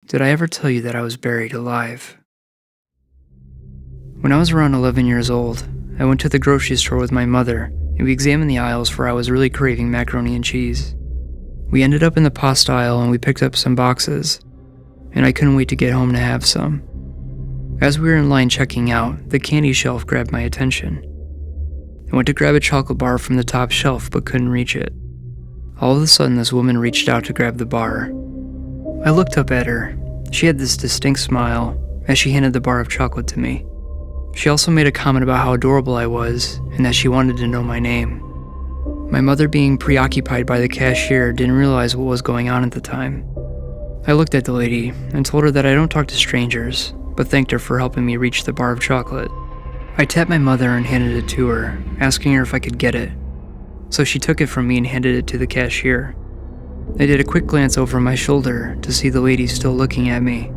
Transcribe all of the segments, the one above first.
Did I ever tell you that I was buried alive? When I was around 11 years old, I went to the grocery store with my mother and we examined the aisles for I was really craving macaroni and cheese. We ended up in the pasta aisle and we picked up some boxes, and I couldn't wait to get home to have some. As we were in line checking out, the candy shelf grabbed my attention. I went to grab a chocolate bar from the top shelf but couldn't reach it. All of a sudden, this woman reached out to grab the bar. I looked up at her. She had this distinct smile as she handed the bar of chocolate to me. She also made a comment about how adorable I was and that she wanted to know my name. My mother, being preoccupied by the cashier, didn't realize what was going on at the time. I looked at the lady and told her that I don't talk to strangers, but thanked her for helping me reach the bar of chocolate. I tapped my mother and handed it to her, asking her if I could get it. So she took it from me and handed it to the cashier. I did a quick glance over my shoulder to see the lady still looking at me.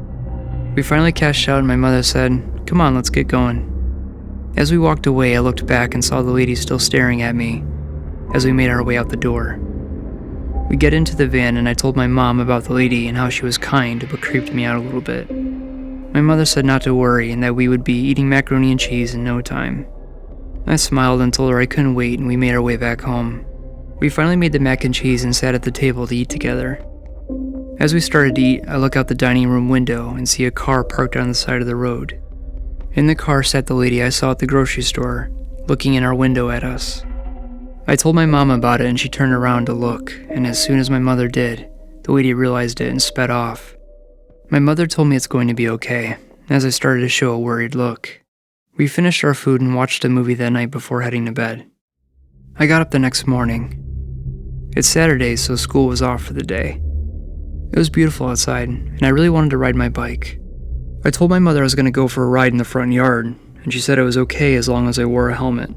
We finally cashed out and my mother said, "Come on, let's get going." As we walked away, I looked back and saw the lady still staring at me as we made our way out the door. We get into the van and I told my mom about the lady and how she was kind but creeped me out a little bit. My mother said not to worry and that we would be eating macaroni and cheese in no time. I smiled and told her I couldn't wait and we made our way back home. We finally made the mac and cheese and sat at the table to eat together. As we started to eat, I look out the dining room window and see a car parked on the side of the road. In the car sat the lady I saw at the grocery store, looking in our window at us. I told my mom about it and she turned around to look, and as soon as my mother did, the lady realized it and sped off. My mother told me it's going to be okay, as I started to show a worried look. We finished our food and watched a movie that night before heading to bed. I got up the next morning. It's Saturday, so school was off for the day. It was beautiful outside, and I really wanted to ride my bike. I told my mother I was going to go for a ride in the front yard, and she said it was okay as long as I wore a helmet.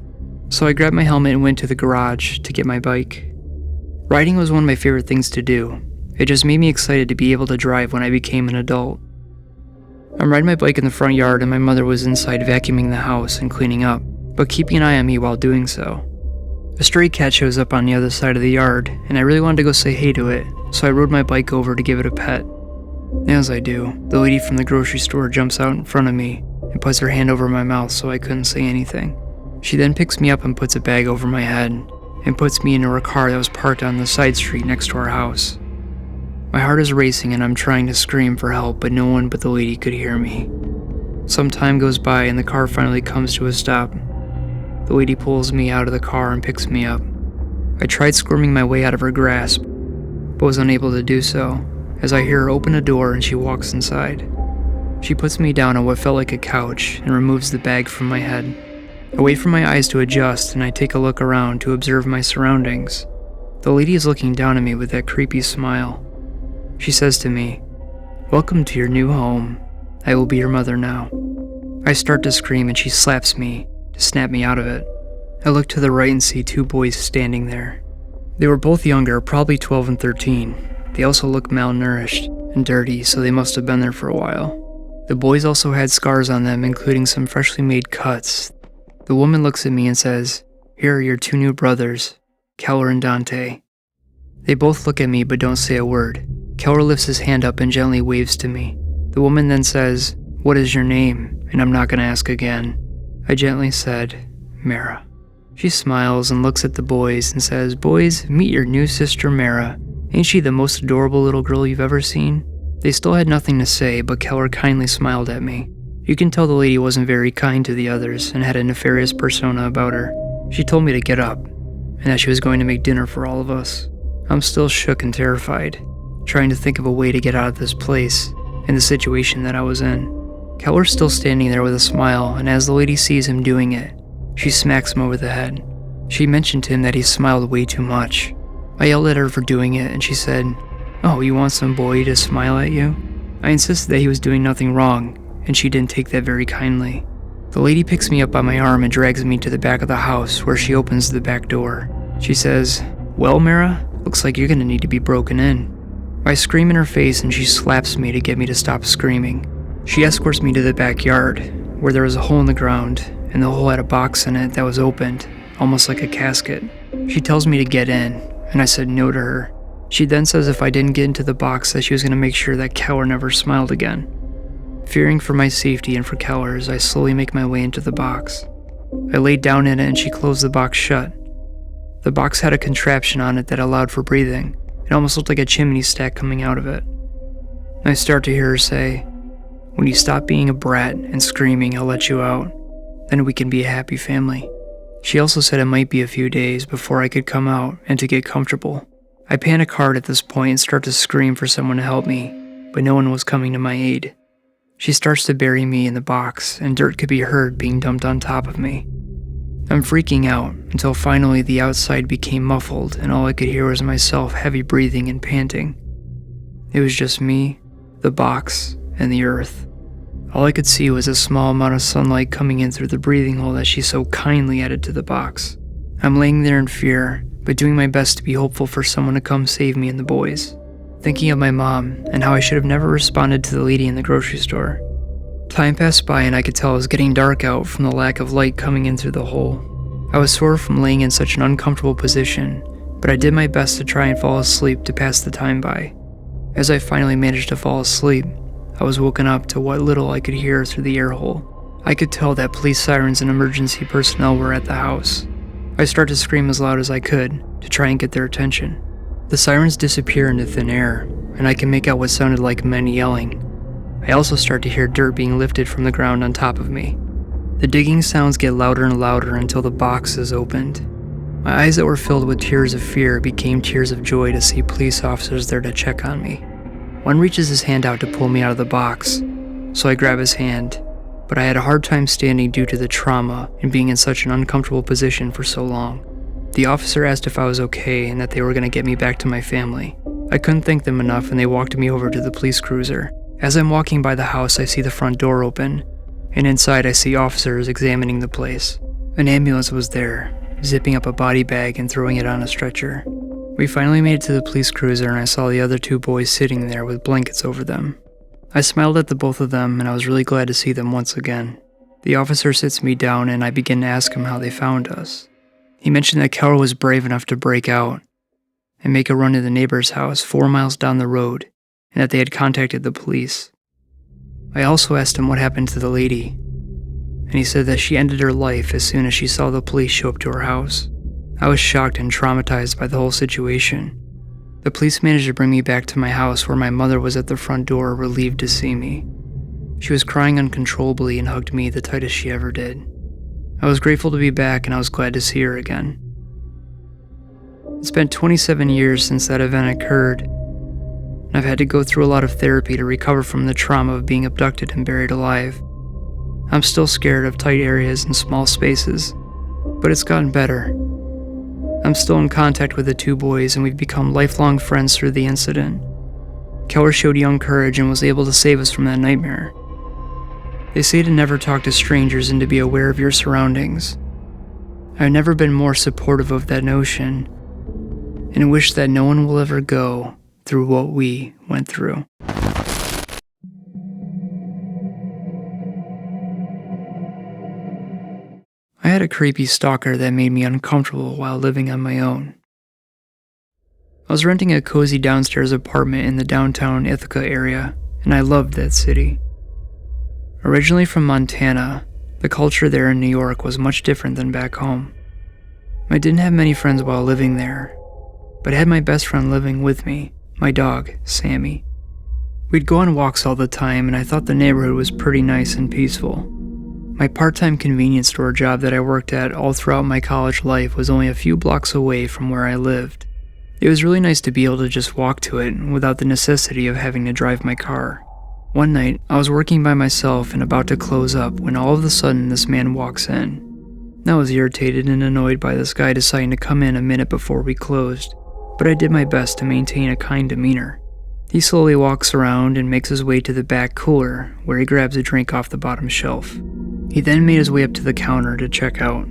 So I grabbed my helmet and went to the garage to get my bike. Riding was one of my favorite things to do. It just made me excited to be able to drive when I became an adult. I'm riding my bike in the front yard and my mother was inside vacuuming the house and cleaning up, but keeping an eye on me while doing so. A stray cat shows up on the other side of the yard, and I really wanted to go say hey to it, so I rode my bike over to give it a pet. As I do, the lady from the grocery store jumps out in front of me and puts her hand over my mouth so I couldn't say anything. She then picks me up and puts a bag over my head and puts me into her car that was parked on the side street next to our house. My heart is racing and I'm trying to scream for help, but no one but the lady could hear me. Some time goes by and the car finally comes to a stop. The lady pulls me out of the car and picks me up. I tried squirming my way out of her grasp, but was unable to do so, as I hear her open a door and she walks inside. She puts me down on what felt like a couch and removes the bag from my head. I wait for my eyes to adjust and I take a look around to observe my surroundings. The lady is looking down at me with that creepy smile. She says to me, "Welcome to your new home. I will be your mother now." I start to scream and she slaps me to snap me out of it. I look to the right and see two boys standing there. They were both younger, probably 12 and 13. They also looked malnourished and dirty, so they must have been there for a while. The boys also had scars on them, including some freshly made cuts. The woman looks at me and says, "Here are your two new brothers, Keller and Dante." They both look at me but don't say a word. Keller lifts his hand up and gently waves to me. The woman then says, "What is your name?" And I'm not going to ask again. I gently said, "Mara." She smiles and looks at the boys and says, "Boys, meet your new sister Mara. Ain't she the most adorable little girl you've ever seen?" They still had nothing to say, but Keller kindly smiled at me. You can tell the lady wasn't very kind to the others and had a nefarious persona about her. She told me to get up, and that she was going to make dinner for all of us. I'm still shook and terrified, trying to think of a way to get out of this place and the situation that I was in. Keller's still standing there with a smile, and as the lady sees him doing it, she smacks him over the head. She mentioned to him that he smiled way too much. I yelled at her for doing it, and she said, "Oh, you want some boy to smile at you?" I insisted that he was doing nothing wrong, and she didn't take that very kindly. The lady picks me up by my arm and drags me to the back of the house, where she opens the back door. She says, "Well, Mara, looks like you're gonna need to be broken in." I scream in her face and she slaps me to get me to stop screaming. She escorts me to the backyard, where there was a hole in the ground, and the hole had a box in it that was opened, almost like a casket. She tells me to get in, and I said no to her. She then says if I didn't get into the box that she was going to make sure that Keller never smiled again. Fearing for my safety and for Keller's, I slowly make my way into the box. I laid down in it and she closed the box shut. The box had a contraption on it that allowed for breathing. It almost looked like a chimney stack coming out of it. I start to hear her say, "When you stop being a brat and screaming, I'll let you out. Then we can be a happy family." She also said it might be a few days before I could come out and to get comfortable. I panic hard at this point and start to scream for someone to help me, but no one was coming to my aid. She starts to bury me in the box, and dirt could be heard being dumped on top of me. I'm freaking out until finally the outside became muffled and all I could hear was myself heavy breathing and panting. It was just me, the box, and the earth. All I could see was a small amount of sunlight coming in through the breathing hole that she so kindly added to the box. I'm laying there in fear, but doing my best to be hopeful for someone to come save me and the boys. Thinking of my mom and how I should have never responded to the lady in the grocery store. Time passed by and I could tell it was getting dark out from the lack of light coming in through the hole. I was sore from laying in such an uncomfortable position, but I did my best to try and fall asleep to pass the time by. As I finally managed to fall asleep, I was woken up to what little I could hear through the air hole. I could tell that police sirens and emergency personnel were at the house. I started to scream as loud as I could to try and get their attention. The sirens disappear into thin air, and I can make out what sounded like men yelling. I also start to hear dirt being lifted from the ground on top of me. The digging sounds get louder and louder until the box is opened. My eyes that were filled with tears of fear became tears of joy to see police officers there to check on me. One reaches his hand out to pull me out of the box, so I grab his hand, but I had a hard time standing due to the trauma and being in such an uncomfortable position for so long. The officer asked if I was okay and that they were going to get me back to my family. I couldn't thank them enough and they walked me over to the police cruiser. As I'm walking by the house, I see the front door open, and inside I see officers examining the place. An ambulance was there, zipping up a body bag and throwing it on a stretcher. We finally made it to the police cruiser and I saw the other two boys sitting there with blankets over them. I smiled at the both of them and I was really glad to see them once again. The officer sits me down and I begin to ask him how they found us. He mentioned that Keller was brave enough to break out and make a run to the neighbor's house 4 miles down the road and that they had contacted the police. I also asked him what happened to the lady, and he said that she ended her life as soon as she saw the police show up to her house. I was shocked and traumatized by the whole situation. The police managed to bring me back to my house where my mother was at the front door relieved to see me. She was crying uncontrollably and hugged me the tightest she ever did. I was grateful to be back and I was glad to see her again. It's been 27 years since that event occurred, and I've had to go through a lot of therapy to recover from the trauma of being abducted and buried alive. I'm still scared of tight areas and small spaces, but it's gotten better. I'm still in contact with the two boys and we've become lifelong friends through the incident. Keller showed young courage and was able to save us from that nightmare. They say to never talk to strangers and to be aware of your surroundings. I've never been more supportive of that notion and wish that no one will ever go through what we went through. I had a creepy stalker that made me uncomfortable while living on my own. I was renting a cozy downstairs apartment in the downtown Ithaca area, and I loved that city. Originally from Montana, the culture there in New York was much different than back home. I didn't have many friends while living there, but I had my best friend living with me, my dog, Sammy. We'd go on walks all the time, and I thought the neighborhood was pretty nice and peaceful. My part-time convenience store job that I worked at all throughout my college life was only a few blocks away from where I lived. It was really nice to be able to just walk to it without the necessity of having to drive my car. One night, I was working by myself and about to close up when all of a sudden this man walks in. I was irritated and annoyed by this guy deciding to come in a minute before we closed, but I did my best to maintain a kind demeanor. He slowly walks around and makes his way to the back cooler where he grabs a drink off the bottom shelf. He then made his way up to the counter to check out.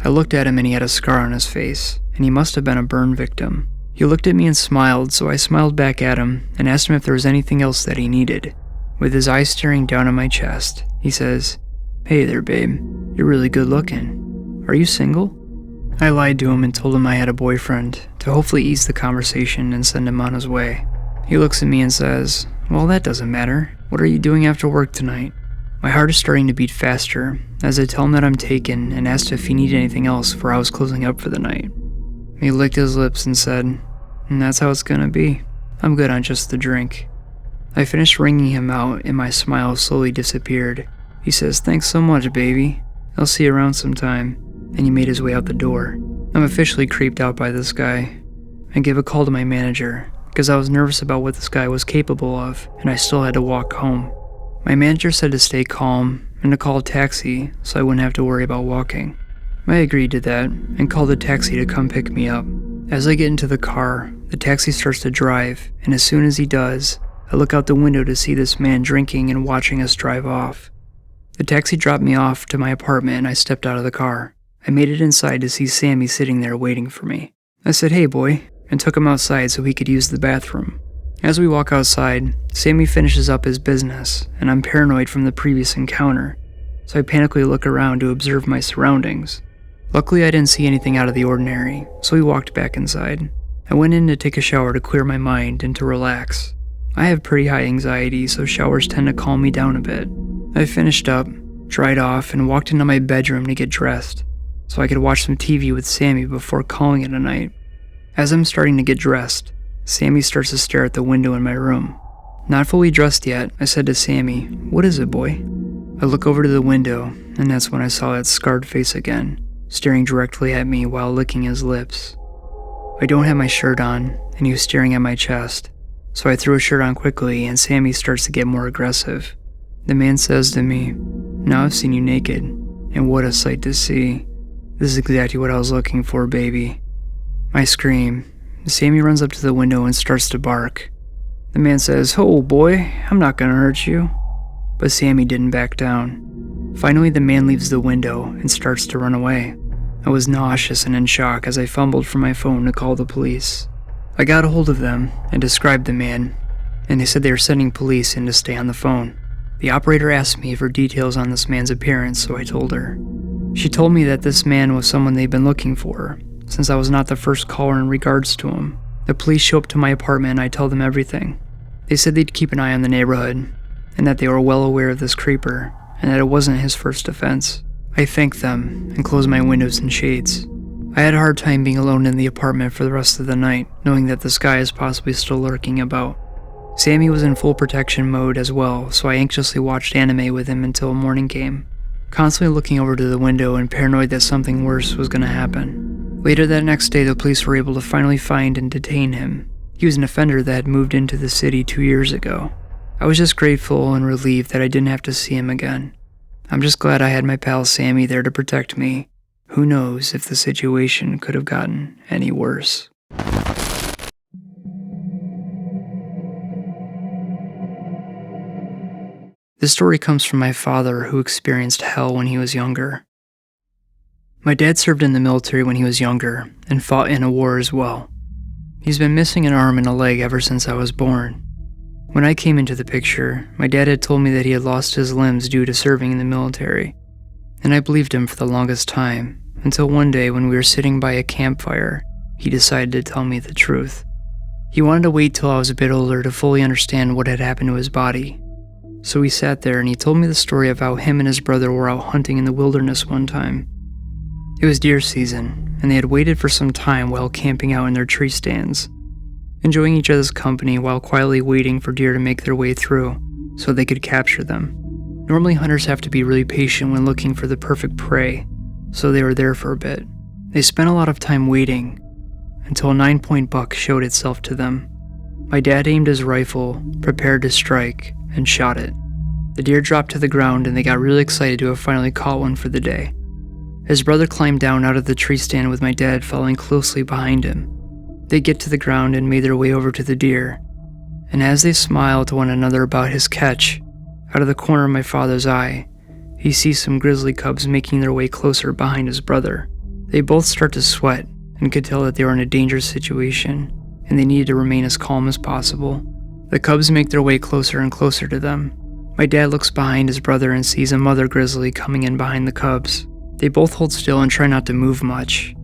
I looked at him and he had a scar on his face, and he must have been a burn victim. He looked at me and smiled, so I smiled back at him and asked him if there was anything else that he needed. With his eyes staring down at my chest, he says, "Hey there, babe. You're really good looking. Are you single?" I lied to him and told him I had a boyfriend, to hopefully ease the conversation and send him on his way. He looks at me and says, "Well, that doesn't matter. What are you doing after work tonight?" My heart is starting to beat faster as I tell him that I'm taken and asked if he needed anything else for I was closing up for the night. He licked his lips and said, "And that's how it's gonna be. I'm good on just the drink." I finished ringing him out and my smile slowly disappeared. He says, "Thanks so much, baby. I'll see you around sometime," and he made his way out the door. I'm officially creeped out by this guy. I gave a call to my manager because I was nervous about what this guy was capable of, and I still had to walk home. My manager said to stay calm and to call a taxi so I wouldn't have to worry about walking. I agreed to that and called a taxi to come pick me up. As I get into the car, the taxi starts to drive, and as soon as he does, I look out the window to see this man drinking and watching us drive off. The taxi dropped me off to my apartment and I stepped out of the car. I made it inside to see Sammy sitting there waiting for me. I said, "Hey boy," and took him outside so he could use the bathroom. As we walk outside, Sammy finishes up his business, and I'm paranoid from the previous encounter, so I panically look around to observe my surroundings. Luckily, I didn't see anything out of the ordinary, so we walked back inside. I went in to take a shower to clear my mind and to relax. I have pretty high anxiety, so showers tend to calm me down a bit. I finished up, dried off, and walked into my bedroom to get dressed, so I could watch some TV with Sammy before calling it a night. As I'm starting to get dressed, Sammy starts to stare at the window in my room. Not fully dressed yet, I said to Sammy, "What is it, boy?" I look over to the window, and that's when I saw that scarred face again, staring directly at me while licking his lips. I don't have my shirt on, and he was staring at my chest, so I threw a shirt on quickly, and Sammy starts to get more aggressive. The man says to me, "Now I've seen you naked, and what a sight to see. This is exactly what I was looking for, baby." I scream. Sammy runs up to the window and starts to bark. The man says, "Oh boy, I'm not gonna hurt you." But Sammy didn't back down. Finally, the man leaves the window and starts to run away. I was nauseous and in shock as I fumbled for my phone to call the police. I got a hold of them and described the man, and they said they were sending police in to stay on the phone. The operator asked me for details on this man's appearance, so I told her. She told me that this man was someone they'd been looking for, since I was not the first caller in regards to him. The police show up to my apartment and I tell them everything. They said they'd keep an eye on the neighborhood, and that they were well aware of this creeper, and that it wasn't his first offense. I thanked them and closed my windows and shades. I had a hard time being alone in the apartment for the rest of the night, knowing that this guy is possibly still lurking about. Sammy was in full protection mode as well, so I anxiously watched anime with him until morning came, constantly looking over to the window and paranoid that something worse was going to happen. Later that next day, the police were able to finally find and detain him. He was an offender that had moved into the city 2 years ago. I was just grateful and relieved that I didn't have to see him again. I'm just glad I had my pal Sammy there to protect me. Who knows if the situation could have gotten any worse. This story comes from my father, who experienced hell when he was younger. My dad served in the military when he was younger and fought in a war as well. He's been missing an arm and a leg ever since I was born. When I came into the picture, my dad had told me that he had lost his limbs due to serving in the military, and I believed him for the longest time, until one day when we were sitting by a campfire, he decided to tell me the truth. He wanted to wait till I was a bit older to fully understand what had happened to his body. So we sat there and he told me the story of how him and his brother were out hunting in the wilderness one time. It was deer season, and they had waited for some time while camping out in their tree stands, enjoying each other's company while quietly waiting for deer to make their way through so they could capture them. Normally hunters have to be really patient when looking for the perfect prey, so they were there for a bit. They spent a lot of time waiting until a 9-point buck showed itself to them. My dad aimed his rifle, prepared to strike, and shot it. The deer dropped to the ground and they got really excited to have finally caught one for the day. His brother climbed down out of the tree stand with my dad following closely behind him. They get to the ground and made their way over to the deer, and as they smiled to one another about his catch, out of the corner of my father's eye, he sees some grizzly cubs making their way closer behind his brother. They both start to sweat and could tell that they were in a dangerous situation, and they needed to remain as calm as possible. The cubs make their way closer and closer to them. My dad looks behind his brother and sees a mother grizzly coming in behind the cubs. They both hold still and try not to move much.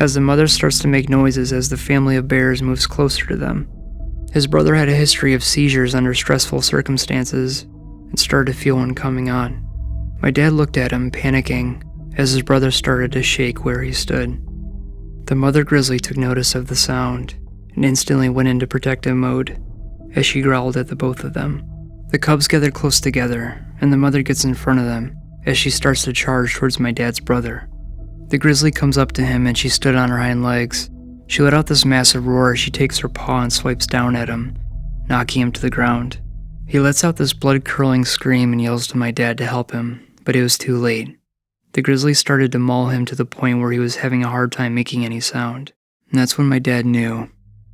as the mother starts to make noises as the family of bears moves closer to them. His brother had a history of seizures under stressful circumstances and started to feel one coming on. My dad looked at him, panicking, as his brother started to shake where he stood. The mother grizzly took notice of the sound and instantly went into protective mode as she growled at the both of them. The cubs gathered close together, and the mother gets in front of them as she starts to charge towards my dad's brother. The grizzly comes up to him and she stood on her hind legs. She let out this massive roar as she takes her paw and swipes down at him, knocking him to the ground. He lets out this blood-curdling scream and yells to my dad to help him, but it was too late. The grizzly started to maul him to the point where he was having a hard time making any sound. And that's when my dad knew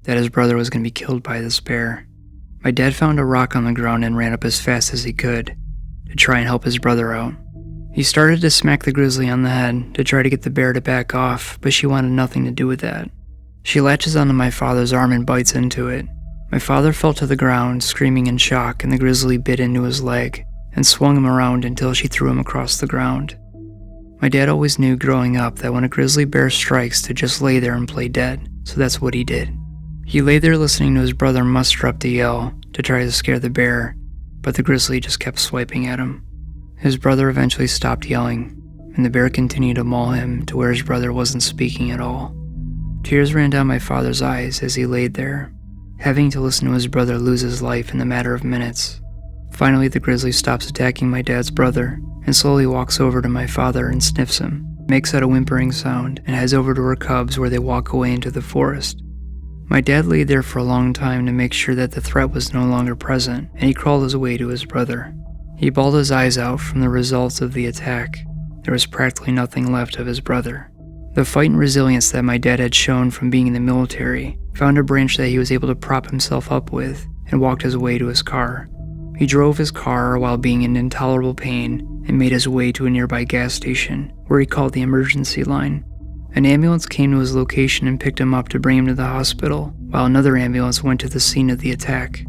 that his brother was going to be killed by this bear. My dad found a rock on the ground and ran up as fast as he could to try and help his brother out. He started to smack the grizzly on the head to try to get the bear to back off, but she wanted nothing to do with that. She latches onto my father's arm and bites into it. My father fell to the ground, screaming in shock, and the grizzly bit into his leg and swung him around until she threw him across the ground. My dad always knew growing up that when a grizzly bear strikes to just lay there and play dead, so that's what he did. He lay there listening to his brother muster up to yell to try to scare the bear, but the grizzly just kept swiping at him. His brother eventually stopped yelling, and the bear continued to maul him to where his brother wasn't speaking at all. Tears ran down my father's eyes as he laid there, having to listen to his brother lose his life in the matter of minutes. Finally, the grizzly stops attacking my dad's brother and slowly walks over to my father and sniffs him, makes out a whimpering sound, and heads over to her cubs where they walk away into the forest. My dad laid there for a long time to make sure that the threat was no longer present, and he crawled his way to his brother. He bawled his eyes out from the results of the attack. There was practically nothing left of his brother. The fight and resilience that my dad had shown from being in the military found a branch that he was able to prop himself up with and walked his way to his car. He drove his car while being in intolerable pain and made his way to a nearby gas station where he called the emergency line. An ambulance came to his location and picked him up to bring him to the hospital, while another ambulance went to the scene of the attack.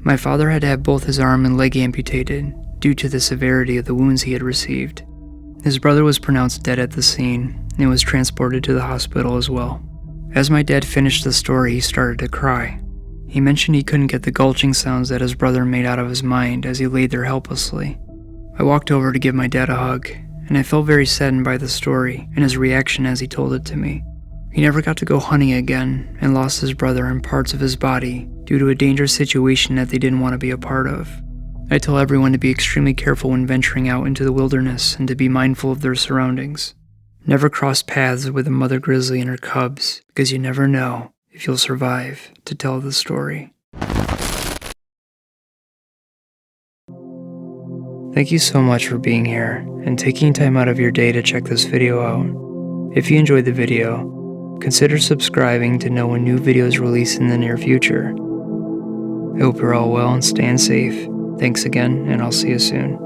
My father had to have both his arm and leg amputated due to the severity of the wounds he had received. His brother was pronounced dead at the scene and was transported to the hospital as well. As my dad finished the story, he started to cry. He mentioned he couldn't get the gulching sounds that his brother made out of his mind as he laid there helplessly. I walked over to give my dad a hug, and I felt very saddened by the story and his reaction as he told it to me. He never got to go hunting again and lost his brother and parts of his body due to a dangerous situation that they didn't want to be a part of. I tell everyone to be extremely careful when venturing out into the wilderness and to be mindful of their surroundings. Never cross paths with a mother grizzly and her cubs, because you never know if you'll survive to tell the story. Thank you so much for being here and taking time out of your day to check this video out. If you enjoyed the video, consider subscribing to know when new videos release in the near future. I hope you're all well and staying safe. Thanks again, and I'll see you soon.